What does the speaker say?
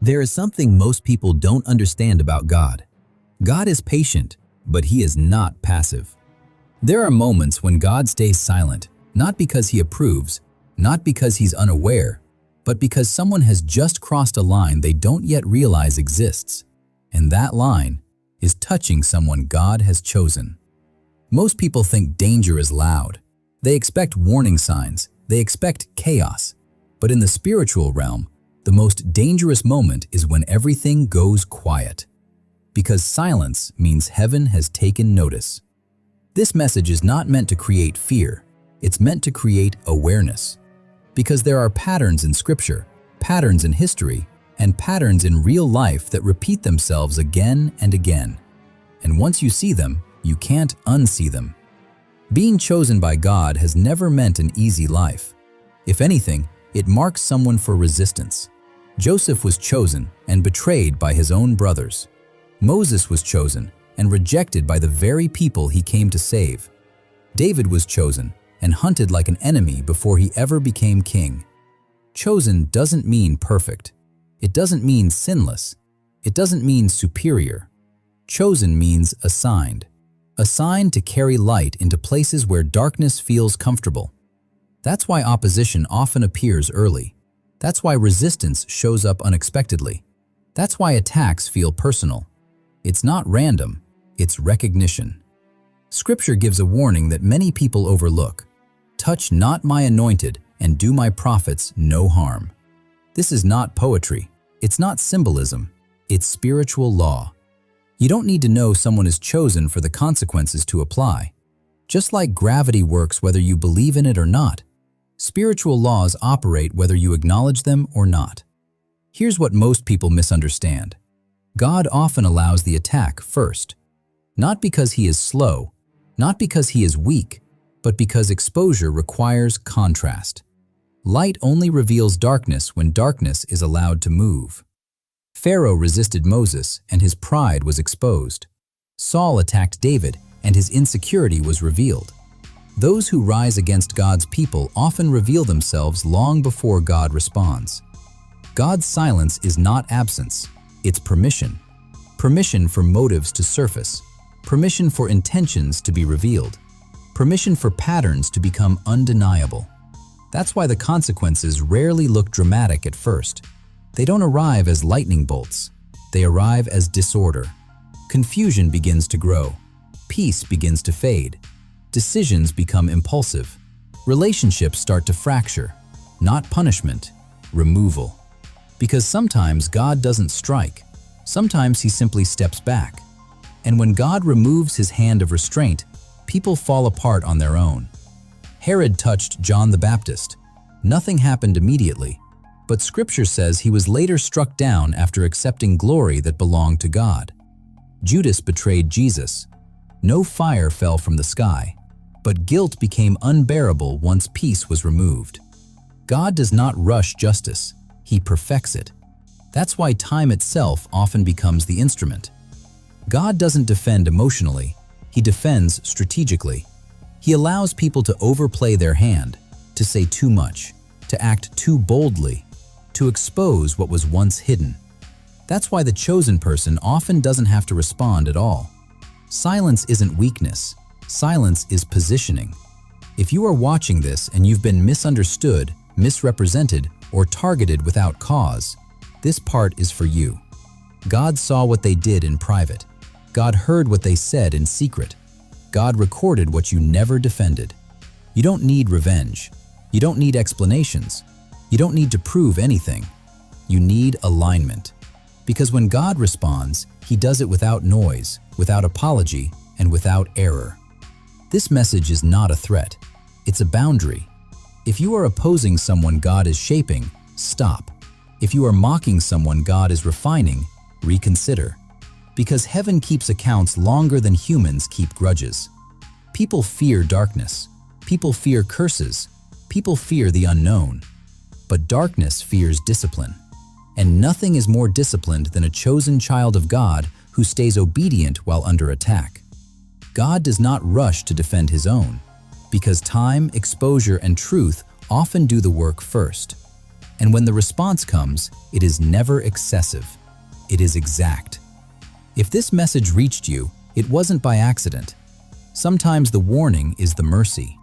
There is something most people don't understand about God. God is patient, but He is not passive. There are moments when God stays silent, not because He approves, not because He's unaware, but because someone has just crossed a line they don't yet realize exists. And that line is touching someone God has chosen. Most people think danger is loud. They expect warning signs. They expect chaos. But in the spiritual realm, the most dangerous moment is when everything goes quiet. Because silence means heaven has taken notice. This message is not meant to create fear. It's meant to create awareness. Because there are patterns in Scripture, patterns in history, and patterns in real life that repeat themselves again and again. And once you see them, you can't unsee them. Being chosen by God has never meant an easy life. If anything, it marks someone for resistance. Joseph was chosen and betrayed by his own brothers. Moses was chosen and rejected by the very people he came to save. David was chosen and hunted like an enemy before he ever became king. Chosen doesn't mean perfect. It doesn't mean sinless. It doesn't mean superior. Chosen means assigned. Assigned to carry light into places where darkness feels comfortable. That's why opposition often appears early. That's why resistance shows up unexpectedly. That's why attacks feel personal. It's not random, it's recognition. Scripture gives a warning that many people overlook. Touch not my anointed, and do my prophets no harm. This is not poetry. It's not symbolism. It's spiritual law. You don't need to know someone is chosen for the consequences to apply. Just like gravity works whether you believe in it or not, spiritual laws operate whether you acknowledge them or not. Here's what most people misunderstand. God often allows the attack first. Not because He is slow, not because He is weak, but because exposure requires contrast. Light only reveals darkness when darkness is allowed to move. Pharaoh resisted Moses and his pride was exposed. Saul attacked David and his insecurity was revealed. Those who rise against God's people often reveal themselves long before God responds. God's silence is not absence, it's permission. Permission for motives to surface. Permission for intentions to be revealed. Permission for patterns to become undeniable. That's why the consequences rarely look dramatic at first. They don't arrive as lightning bolts. They arrive as disorder. Confusion begins to grow. Peace begins to fade. Decisions become impulsive. Relationships start to fracture. Not punishment, removal. Because sometimes God doesn't strike. Sometimes He simply steps back. And when God removes His hand of restraint, people fall apart on their own. Herod touched John the Baptist. Nothing happened immediately, but Scripture says he was later struck down after accepting glory that belonged to God. Judas betrayed Jesus. No fire fell from the sky, but guilt became unbearable once peace was removed. God does not rush justice, He perfects it. That's why time itself often becomes the instrument. God doesn't defend emotionally, He defends strategically. He allows people to overplay their hand, to say too much, to act too boldly, to expose what was once hidden. That's why the chosen person often doesn't have to respond at all. Silence isn't weakness. Silence is positioning. If you are watching this and you've been misunderstood, misrepresented, or targeted without cause, this part is for you. God saw what they did in private. God heard what they said in secret. God recorded what you never defended. You don't need revenge. You don't need explanations. You don't need to prove anything. You need alignment. Because when God responds, He does it without noise, without apology, and without error. This message is not a threat. It's a boundary. If you are opposing someone God is shaping, stop. If you are mocking someone God is refining, reconsider. Because heaven keeps accounts longer than humans keep grudges. People fear darkness. People fear curses. People fear the unknown. But darkness fears discipline. And nothing is more disciplined than a chosen child of God who stays obedient while under attack. God does not rush to defend His own, because time, exposure, and truth often do the work first. And when the response comes, it is never excessive. It is exact. If this message reached you, it wasn't by accident. Sometimes the warning is the mercy.